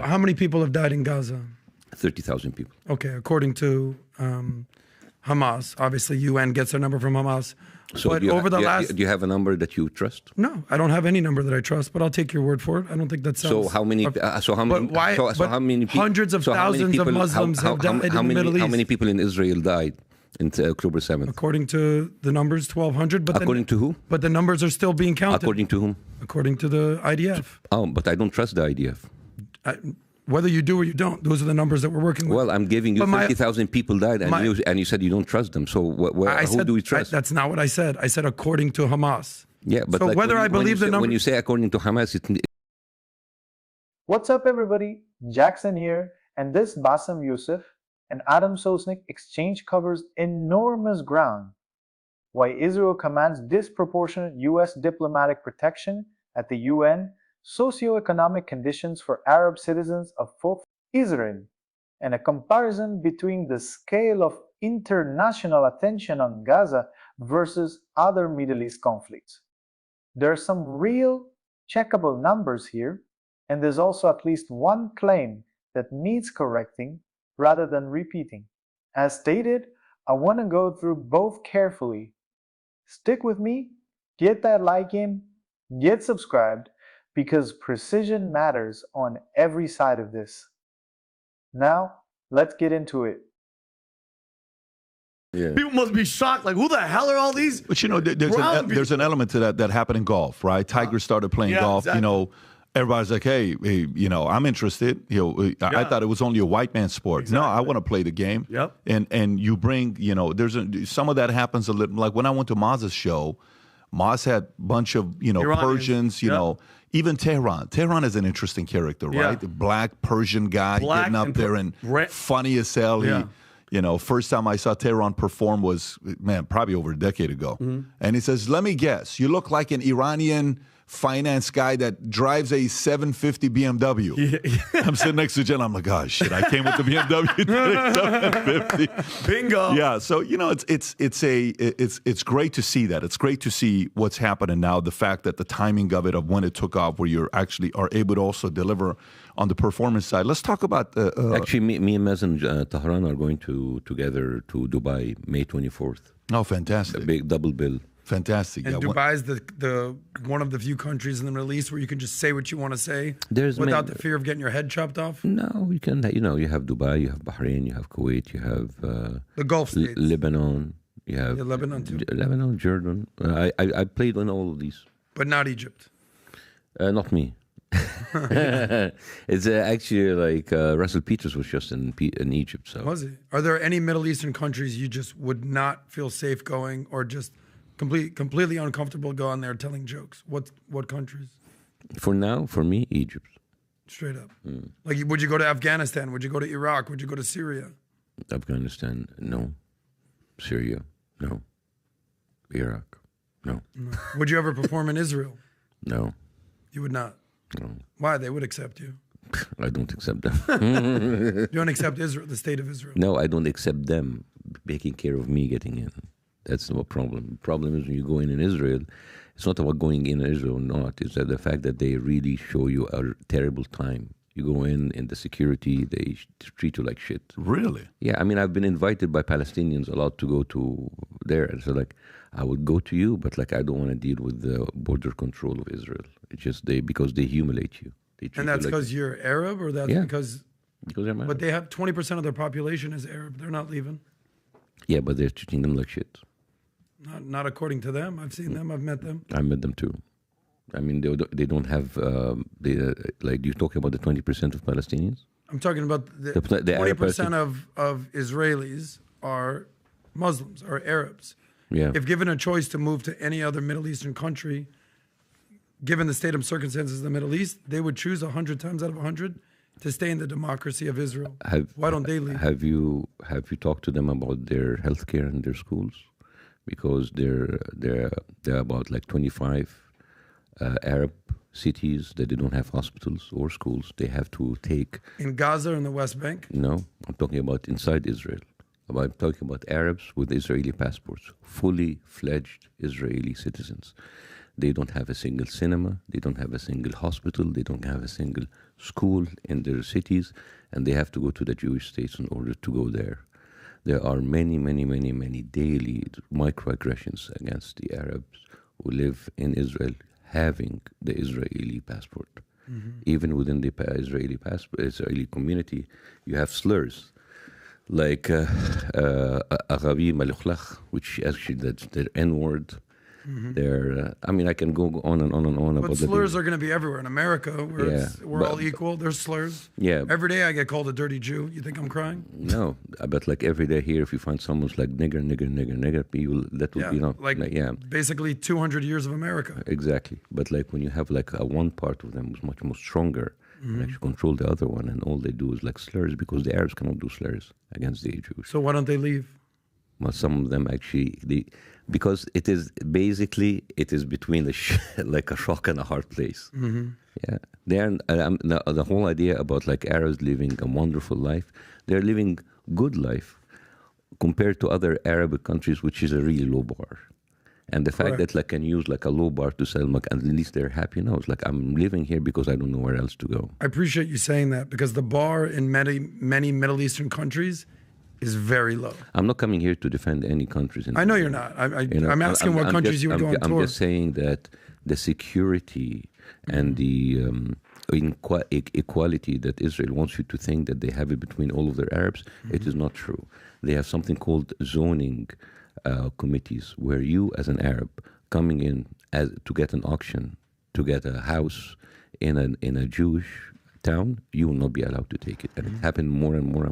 how many people have died in Gaza? 30,000 people. Okay, according to Hamas. Obviously, UN gets their number from Hamas. So but do you have a number that you trust? No, I don't have any number that I trust, but I'll take your word for it. I don't think that sounds... So how many... how many hundreds of thousands of Muslims have died in the Middle East. How many people in Israel died in October 7th? According to the numbers, 1,200. But according to who? But the numbers are still being counted. According to whom? According to the IDF. Oh, but I don't trust the IDF. Whether you do or you don't, those are the numbers that we're working with. Well, I'm giving you 30,000 people died, and you said you don't trust them. So who do we trust? That's not what I said. I said according to Hamas. Yeah, but so whether I believe the number... When you say according to Hamas, What's up, everybody? Jackson here, and this Bassem Youssef and Adam Sosnick exchange covers enormous ground. Why Israel commands disproportionate U.S. diplomatic protection at the UN, socioeconomic conditions for Arab citizens of both Israel, and a comparison between the scale of international attention on Gaza versus other Middle East conflicts. There are some real checkable numbers here, and there's also at least one claim that needs correcting rather than repeating. As stated, I want to go through both carefully. Stick with me, get that like in, get subscribed, because precision matters on every side of this. Now, let's get into it. Yeah. People must be shocked, like, who the hell are all these? But you know, there's an element to that happened in golf, right? Tiger started playing golf, exactly. You know, everybody's like, hey, you know, I'm interested. You know, I thought it was only a white man's sport. Exactly. No, I want to play the game. Yep. And you bring, you know, some of that happens a little, like when I went to Maz's show, Maz had a bunch of, you know, Persians, you know, even Tehran. Tehran is an interesting character, right? The black Persian guy getting up there and funny as hell. Yeah. You know, first time I saw Tehran perform was, man, probably over a decade ago. And he says, let me guess, you look like an Iranian finance guy that drives a 750 BMW. I'm sitting next to Jen. I'm like, oh shit, I came with the BMW today, 750. Bingo. Yeah, so you know, it's great to see that. It's great to see what's happening now. The fact that the timing of it, of when it took off, where you actually are able to also deliver on the performance side. Let's talk about actually, me and Maz and Tehran are going together to Dubai May 24th. Oh, fantastic! A big double bill. Fantastic. And Dubai is the one of the few countries in the Middle East where you can just say what you want to say without the fear of getting your head chopped off. No, you can. You know, you have Dubai, you have Bahrain, you have Kuwait, you have the Gulf states, Lebanon. You have Lebanon too. Lebanon, Jordan. I played on all of these, but not Egypt. Not me. It's actually like Russell Peters was just in Egypt. So was he? Are there any Middle Eastern countries you just would not feel safe going, or just completely uncomfortable going there telling jokes? What countries? For now, for me, Egypt. Straight up. Like, would you go to Afghanistan? Would you go to Iraq? Would you go to Syria? Afghanistan, no. Syria, no. Iraq, no. Would you ever perform in Israel? No. You would not? No. Why? They would accept you. I don't accept them. You don't accept Israel, the state of Israel? No, I don't accept them taking care of me getting in. That's no problem. The problem is when you go in Israel, it's not about going in Israel or not. It's that the fact that they really show you a terrible time. You go in the security, they treat you like shit. Really? Yeah, I mean, I've been invited by Palestinians a lot to go to there. And so, like, I would go to you, but, like, I don't want to deal with the border control of Israel. It's just because they humiliate you. And that's because you're Arab, or that's because I'm Arab. But they have 20% of their population is Arab. They're not leaving. Yeah, but they're treating them like shit. Not according to them. I've seen them. I've met them. I met them too. I mean, they don't have, like, you're talking about the 20% of Palestinians? I'm talking about the 20% of Israelis are Muslims, are Arabs. Yeah. If given a choice to move to any other Middle Eastern country, given the state of circumstances of the Middle East, they would choose 100 times out of 100 to stay in the democracy of Israel. Why don't they leave? Have you talked to them about their healthcare and their schools? Because they're about like 25 Arab cities that they don't have hospitals or schools. They have to take in Gaza or in the West Bank. No, I'm talking about inside Israel. I'm talking about Arabs with Israeli passports, fully fledged Israeli citizens. They don't have a single cinema. They don't have a single hospital. They don't have a single school in their cities. And they have to go to the Jewish states in order to go there. There are many, many, many, many daily microaggressions against the Arabs who live in Israel having the Israeli passport. Even within the Israeli community, you have slurs like Arabi Malukhlakh, which actually that's their N-word. I mean, I can go on and on and on. But slurs are going to be everywhere. In America, where we're all equal, there's slurs. Yeah. Every day I get called a dirty Jew. You think I'm crying? No, but like every day here, if you find someone's like nigger, that would be basically 200 years of America. Exactly. But like when you have like one part of them is much more stronger, and actually control the other one, and all they do is like slurs, because the Arabs cannot do slurs against the Jews. So why don't they leave? Well, some of them actually, because it is between like a rock and a hard place. Yeah, the whole idea about like Arabs living a wonderful life, they're living good life compared to other Arab countries, which is a really low bar. And the fact that like can use like a low bar to sell, and at least they're happy now. It's like I'm living here because I don't know where else to go. I appreciate you saying that, because the bar in many Middle Eastern countries is very low. I'm not coming here to defend any countries. I know you're not. I'm asking what countries you would go on tour. I'm just saying that the security and the equality that Israel wants you to think that they have it between all of their Arabs, it is not true. They have something called zoning committees, where you as an Arab coming in to get an auction, to get a house in a Jewish town, you will not be allowed to take it. And it happened more and more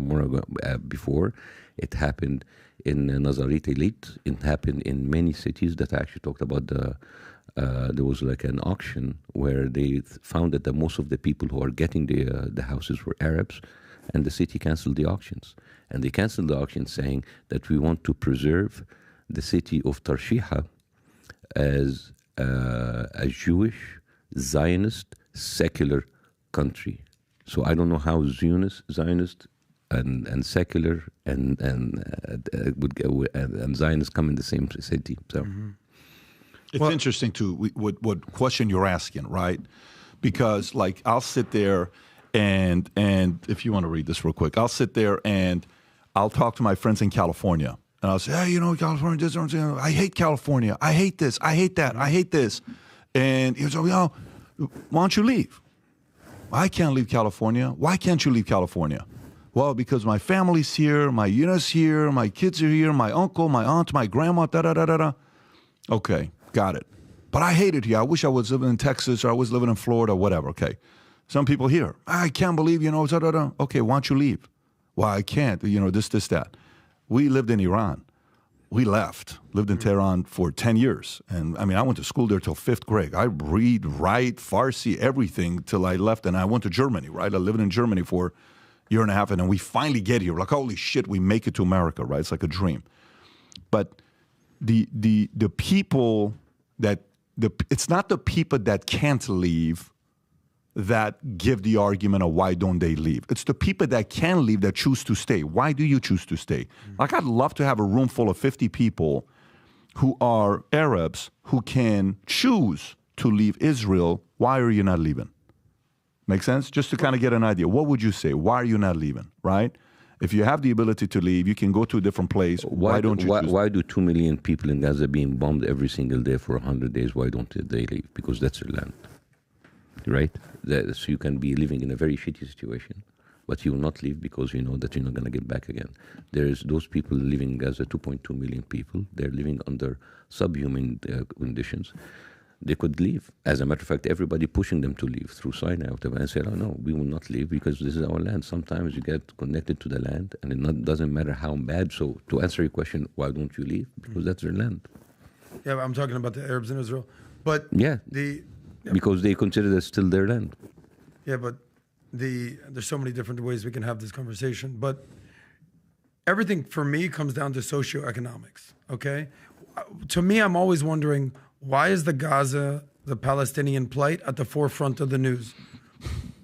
before. It happened in Nazarit Elite. It happened in many cities that I actually talked about. There was like an auction where they found that most of the people who are getting the houses were Arabs, and the city canceled the auctions. And they canceled the auctions saying that we want to preserve the city of Tarshiha as a Jewish, Zionist, secular country. So I don't know how Zionist and secular and Zionist come in the same city. So it's interesting too what question you're asking, right? Because like I'll sit there and if you want to read this real quick, I'll sit there and I'll talk to my friends in California, and I'll say, hey, California, this, I hate California. I hate this. I hate that. I hate this. And he was like, why don't you leave? I can't leave California. Why can't you leave California? Well, because my family's here, my unit's here, my kids are here, my uncle, my aunt, my grandma, da-da-da-da-da. Okay, got it. But I hate it here. I wish I was living in Texas, or I was living in Florida, whatever. Okay. Some people here, I can't believe, da-da-da. Okay, why don't you leave? Well, I can't, this, that. We lived in Iran. We lived in Tehran for 10 years. And I mean, I went to school there till 5th grade. I read, write, Farsi, everything till I left. And I went to Germany, right? I lived in Germany for a year and a half. And then we finally get here. Like, holy shit, we make it to America, right? It's like a dream. But the people it's not the people that can't leave that give the argument of why don't they leave. It's the people that can leave that choose to stay. Why do you choose to stay? Like, I'd love to have a room full of 50 people who are Arabs who can choose to leave Israel. Why are you not leaving? Make sense? Just to kind of get an idea. What would you say? Why are you not leaving, right? If you have the ability to leave, you can go to a different place. Why don't you choose? Why do 2 million people in Gaza being bombed every single day for 100 days? Why don't they leave? Because that's their land. Right? So you can be living in a very shitty situation, but you will not leave because you know that you're not going to get back again. There's those people living in Gaza, 2.2 million people. They're living under subhuman conditions. They could leave. As a matter of fact, everybody pushing them to leave through Sinai and said, oh no, we will not leave because this is our land. Sometimes you get connected to the land and it doesn't matter how bad. So to answer your question, why don't you leave? Because that's their land. Yeah, I'm talking about the Arabs in Israel. But because they consider that still their land. Yeah, but there's so many different ways we can have this conversation. But everything for me comes down to socioeconomics, okay? To me, I'm always wondering, why is the Palestinian plight at the forefront of the news?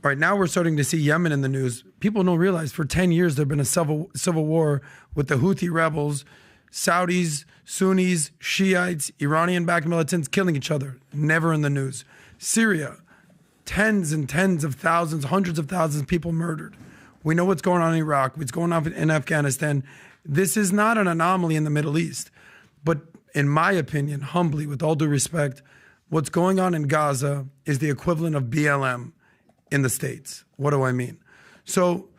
Right now, we're starting to see Yemen in the news. People don't realize for 10 years there's been a civil war with the Houthi rebels Saudis, Sunnis, Shiites, Iranian-backed militants killing each other. Never in the news. Syria, tens and tens of thousands, hundreds of thousands of people murdered. We know what's going on in Iraq, what's going on in Afghanistan. This is not an anomaly in the Middle East. But in my opinion, humbly, with all due respect, what's going on in Gaza is the equivalent of BLM in the States. What do I mean? So,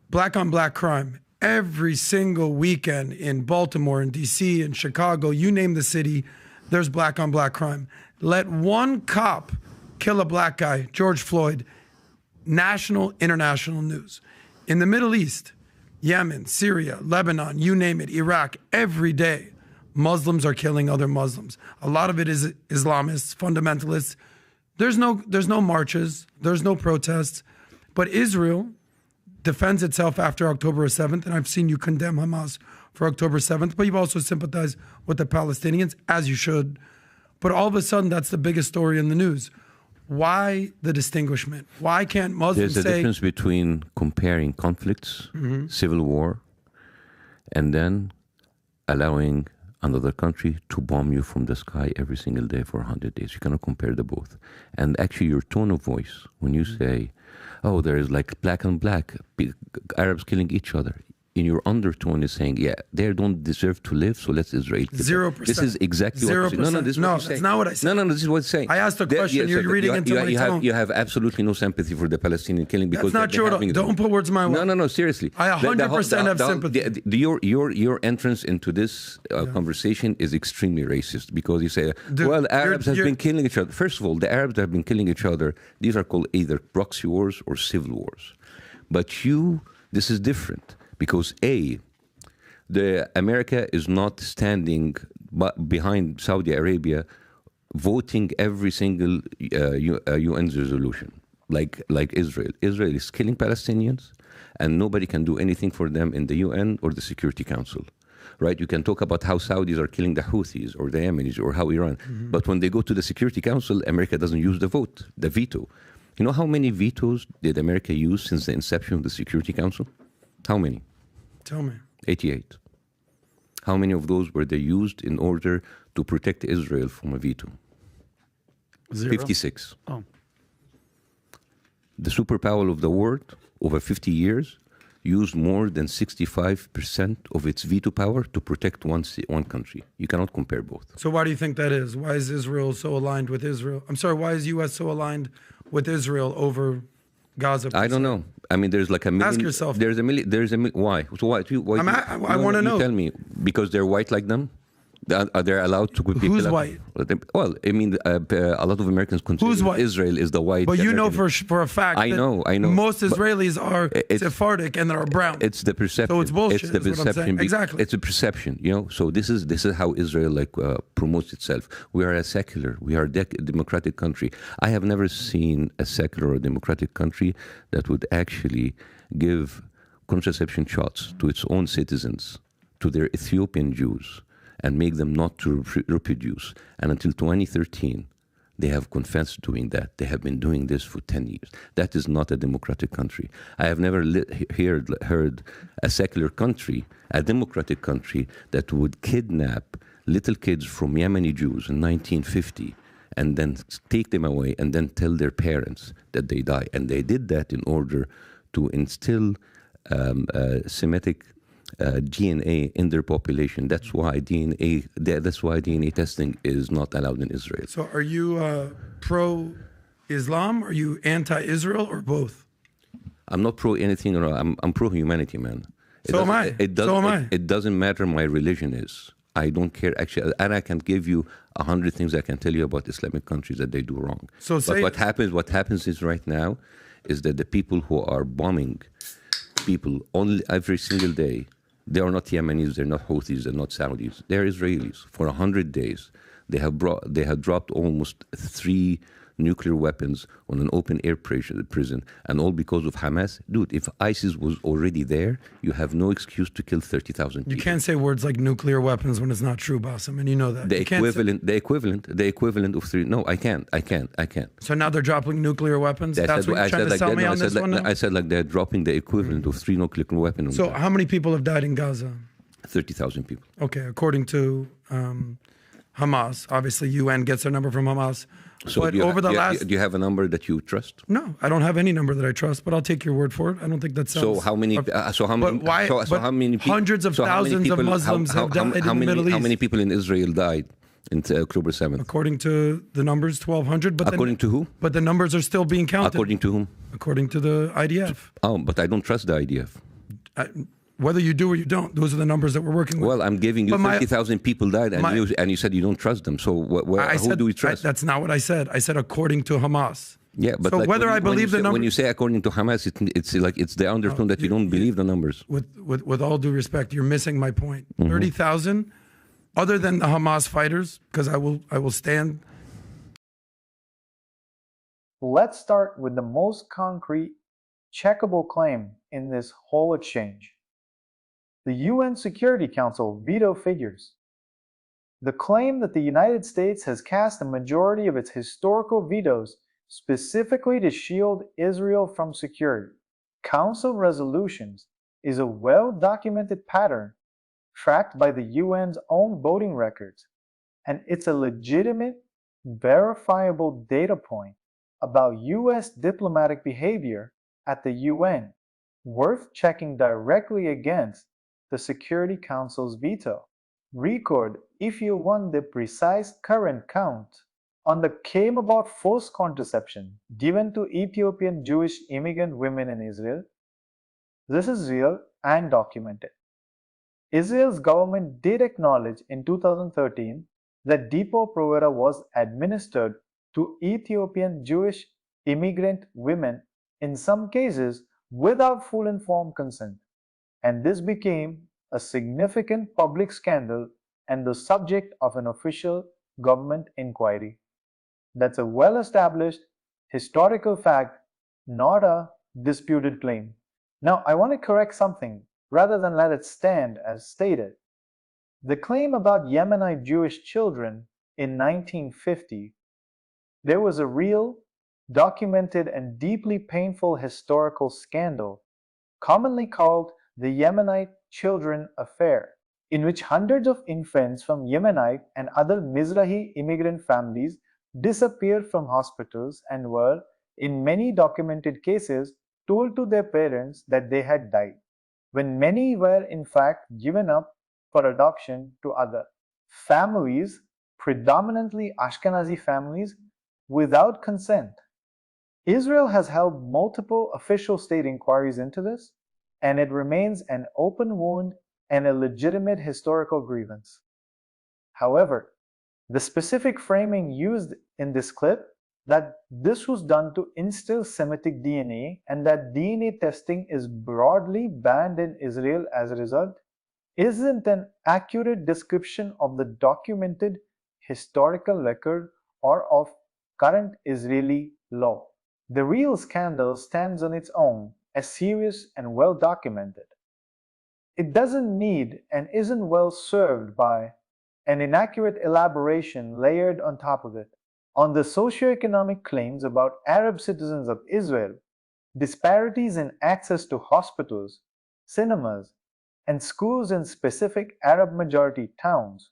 black on black crime. Every single weekend in Baltimore, in DC, in Chicago, you name the city, there's black on black crime. Let one cop kill a black guy, George Floyd, national, international news. In the Middle East, Yemen, Syria, Lebanon, you name it, Iraq, every day, Muslims are killing other Muslims. A lot of it is Islamists, fundamentalists. There's no marches, there's no protests, but Israel defends itself after October 7th, and I've seen you condemn Hamas for October 7th, but you've also sympathized with the Palestinians, as you should. But all of a sudden, that's the biggest story in the news. Why the distinguishment? Why can't Muslims say... There's a difference between comparing conflicts, civil war, and then allowing another country to bomb you from the sky every single day for 100 days. You cannot compare the both. And actually, your tone of voice, when you say, oh, there is like black on black, Arabs killing each other, in your undertone is saying, yeah, they don't deserve to live, so let's Israel kill them. 0%. This is exactly 0%. what No, this is what you're saying. That's not what I said. No, this is what I'm saying. I asked a question, you're reading into my tone. You have absolutely no sympathy for the Palestinian killing because that's not true at all. Don't put words in my mouth. No, seriously. I 100% have sympathy. Your entrance into this conversation is extremely racist because you say, well, Arabs have been killing each other. First of all, the Arabs have been killing each other. These are called either proxy wars or civil wars. But this is different because the America is not standing behind Saudi Arabia voting every single UN resolution like Israel. Israel is killing Palestinians and nobody can do anything for them in the UN or the Security Council. Right? You can talk about how Saudis are killing the Houthis or the Yemenis or how Iran. But when they go to the Security Council, America doesn't use the vote, the veto. You know how many vetoes did America use since the inception of the Security Council? How many? Tell me. 88. How many of those were they used in order to protect Israel from a veto? 0. 56. Oh. The superpower of the world, over 50 years, used more than 65% of its veto power to protect one country. You cannot compare both. So why do you think that is? Why is Israel so aligned with Israel? I'm sorry, why is U.S. so aligned with Israel over Gaza? I don't know. I mean, there's like a million. Ask yourself. There's a million. Why? So why I want to know. You tell me. Because they're white like them? Are they allowed to put people? Who's white? Well, I mean, a lot of Americans consider Israel is the white. But you know for a fact. I know. Most Israelis are Sephardic and are brown. It's the perception. So it's bullshit. It's the perception. Exactly. It's a perception. You know. So this is how Israel promotes itself. We are a secular. We are a democratic country. I have never seen a secular or democratic country that would actually give contraception shots to its own citizens, to their Ethiopian Jews, and make them not to reproduce. And until 2013, they have confessed doing that. They have been doing this for 10 years. That is not a democratic country. I have never heard a secular country, a democratic country, that would kidnap little kids from Yemeni Jews in 1950 and then take them away and then tell their parents that they die. And they did that in order to instill Semitic DNA in their population. That's why DNA testing is not allowed in Israel. So are you pro-Islam? Are you anti-Israel or both? I'm not pro anything. I'm pro-humanity, man. So am I. It doesn't matter my religion is. I don't care actually, and I can give you 100 things I can tell you about Islamic countries that they do wrong. But what happens is right now is that the people who are bombing people only every single day, they are not Yemenis, they're not Houthis, they're not Saudis. They're Israelis. For 100 days, they have dropped almost 3 nuclear weapons on an open air prison, and all because of Hamas. Dude, if ISIS was already there, you have no excuse to kill 30,000 people. You can't say words like nuclear weapons when it's not true, Bassem, and you know that. The equivalent of 3. No, I can't. So now they're dropping nuclear weapons? That's what you're trying to tell me on this one now? I said like they're dropping the equivalent of 3 nuclear weapons. So how many people have died in Gaza? 30,000 people. Okay, according to Hamas, obviously UN gets their number from Hamas. So but do you have a number that you trust? No, I don't have any number that I trust, but I'll take your word for it. I don't think that sounds... So how many? How many people? Hundreds of thousands of Muslims have died in the Middle East. How many people in Israel died in October 7th? According to the numbers, 1,200. But according to who? But the numbers are still being counted. According to whom? According to the IDF. Oh, but I don't trust the IDF. Whether you do or you don't, those are the numbers that we're working with. Well, I'm giving you 30,000 people died, and you said you don't trust them. So who do we trust? That's not what I said. I said according to Hamas. Yeah, but so whether I believe the numbers... When you say according to Hamas, it's like it's the undertone that you don't believe the numbers. With all due respect, you're missing my point. 30,000, other than the Hamas fighters, because I will stand. Let's start with the most concrete, checkable claim in this whole exchange. The UN Security Council veto figures. The claim that the United States has cast a majority of its historical vetoes specifically to shield Israel from security. Council resolutions is a well-documented pattern tracked by the UN's own voting records, and it's a legitimate, verifiable data point about US diplomatic behavior at the UN, worth checking directly against the Security Council's veto. Record, if you want the precise current count, on the came about forced contraception given to Ethiopian Jewish immigrant women in Israel. This is real and documented. Israel's government did acknowledge in 2013 that Depo-Provera was administered to Ethiopian Jewish immigrant women, in some cases without full informed consent, and this became a significant public scandal and the subject of an official government inquiry. That's a well-established historical fact, not a disputed claim. Now, I want to correct something rather than let it stand as stated. The claim about Yemenite Jewish children in 1950, there was a real, documented, and deeply painful historical scandal, commonly called the Yemenite Children Affair, in which hundreds of infants from Yemenite and other Mizrahi immigrant families disappeared from hospitals and were, in many documented cases, told to their parents that they had died, when many were in fact given up for adoption to other families, predominantly Ashkenazi families, without consent. Israel has held multiple official state inquiries into this, and it remains an open wound and a legitimate historical grievance. However, the specific framing used in this clip, that this was done to instill Semitic DNA and that DNA testing is broadly banned in Israel as a result, isn't an accurate description of the documented historical record or of current Israeli law. The real scandal stands on its own as serious and well documented. It doesn't need and isn't well served by an inaccurate elaboration layered on top of it on the socioeconomic claims about Arab citizens of Israel, disparities in access to hospitals, cinemas, and schools in specific Arab-majority towns,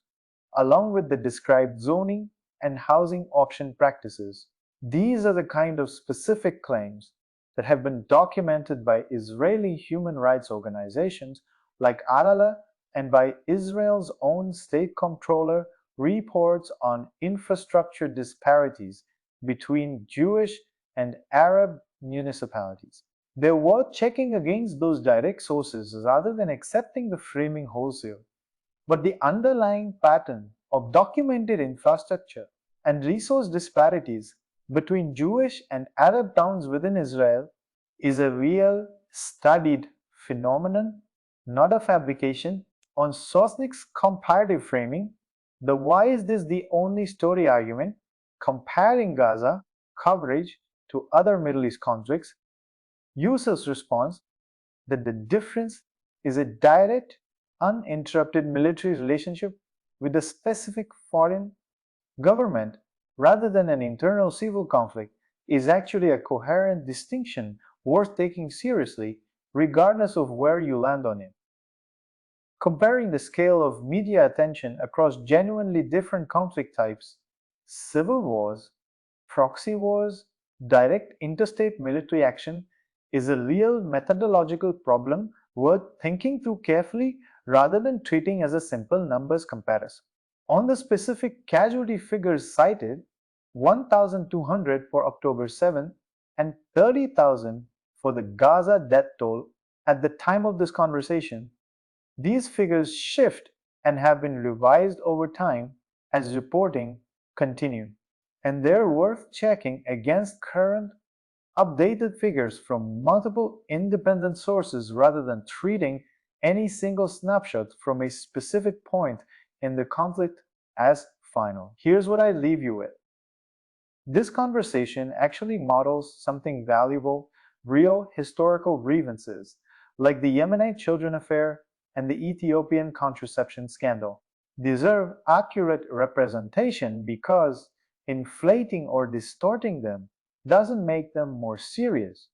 along with the described zoning and housing option practices. These are the kind of specific claims that have been documented by Israeli human rights organizations like Arala and by Israel's own state comptroller reports on infrastructure disparities between Jewish and Arab municipalities. They're worth checking against those direct sources rather than accepting the framing wholesale. But the underlying pattern of documented infrastructure and resource disparities between Jewish and Arab towns within Israel is a real, studied phenomenon, not a fabrication. On Sosnick's comparative framing, the why is this the only story argument, comparing Gaza coverage to other Middle East conflicts, Youssef's response that the difference is a direct, uninterrupted military relationship with a specific foreign government rather than an internal civil conflict is actually a coherent distinction worth taking seriously regardless of where you land on it. Comparing the scale of media attention across genuinely different conflict types, civil wars, proxy wars, direct interstate military action, is a real methodological problem worth thinking through carefully rather than treating as a simple numbers comparison. On the specific casualty figures cited, 1,200 for October 7th and 30,000 for the Gaza death toll at the time of this conversation, these figures shift and have been revised over time as reporting continued, and they're worth checking against current updated figures from multiple independent sources rather than treating any single snapshot from a specific point in the conflict as final. Here's what I leave you with. This conversation actually models something valuable, real historical grievances, like the Yemenite children affair and the Ethiopian contraception scandal, deserve accurate representation because inflating or distorting them doesn't make them more serious.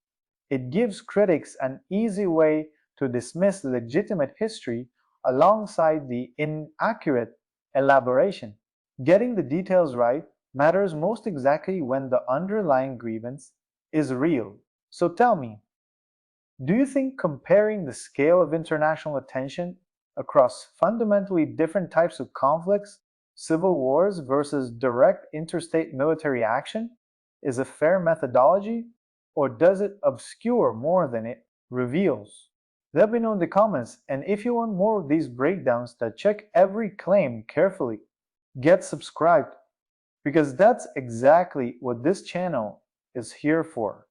It gives critics an easy way to dismiss legitimate history alongside the inaccurate elaboration. Getting the details right matters most exactly when the underlying grievance is real. So tell me, do you think comparing the scale of international attention across fundamentally different types of conflicts, civil wars versus direct interstate military action, is a fair methodology, or does it obscure more than it reveals? Let me know in the comments, and if you want more of these breakdowns that check every claim carefully, get subscribed, because that's exactly what this channel is here for.